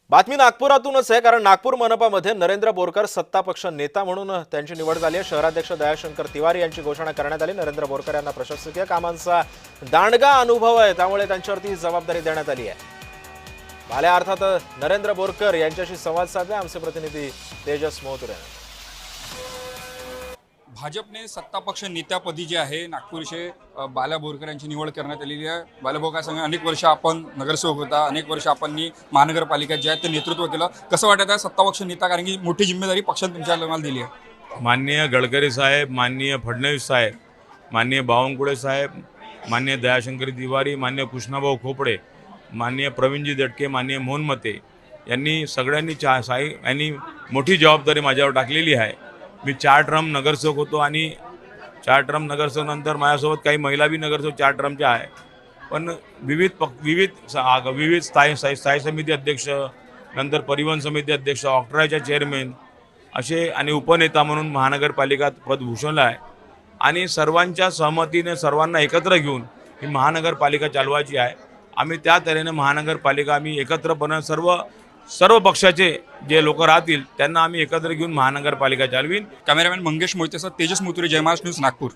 बातमी नागपुरातूनच आहे, कारण नागपूर मनपामध्ये नरेंद्र बोरकर सत्ता पक्ष नेता म्हणून त्यांची निवड झाली आहे। शहराध्यक्ष दयाशंकर तिवारी यांची घोषणा करण्यात आली। नरेंद्र बोरकर यांना प्रशासकीय कामांचा दांडगा अनुभव आहे, त्यामुळे त्यांच्यावरती जबाबदारी देण्यात आली आहे। भाल्या अर्थात नरेंद्र बोरकर यांच्याशी संवाद साधला आमचे प्रतिनिधी तेजस मोहतुरे। भाजपने सत्तापक्ष नेत्यापदी जे आहे नागपूरचे बाला बोरकर यांची निवड करण्यात आलेली आहे। बाला बोरकर संघ अनेक वर्ष आपण नगरसेवक होता, अनेक वर्ष आपण महानगरपालिका जे आहे ते नेतृत्व केलं। कसं वाटत आहे सत्तापक्ष नेता, कारण की मोठी जिम्मेदारी पक्षाने तुमच्या दिली आहे? माननीय गडकरी साहेब, माननीय फडणवीस साहेब, माननीय बावनकुळे साहेब, माननीय दयाशंकर तिवारी, माननीय कृष्णाभाऊ खोपडे, माननीय प्रवीणजी दटके, माननीय मोहन मते यांनी सगळ्यांनी यांनी मोठी जबाबदारी माझ्यावर टाकलेली आहे। मी 4 टर्म नगरसेवक होतो आणि 4 टर्म नगरसेवक नंतर माझ्यासोबत काही महिला बी नगरसेवक 4 टर्मच्या आहे। पण विविध स्थायी समिती अध्यक्ष, नंतर परिवहन समिती अध्यक्ष, ऑक्ट्राच्या चेअरमॅन असे आणि उपनेता म्हणून महानगरपालिका पद भूषवलं आहे। आणि सर्वांच्या सहमतीने सर्वांना एकत्र घेऊन ही महानगरपालिका चालवायची आहे। आम्ही त्या तऱ्हेने महानगरपालिका आम्ही एकत्रपणे सर्व पक्षाचे जे लोक राहतील त्यांना आम्ही एकत्र घेऊन महानगरपालिका चालवीन। कॅमेरामॅन मंगेश मोहितेसह तेजस मोहतुरे, जय महाराष्ट्र न्यूज, नागपूर।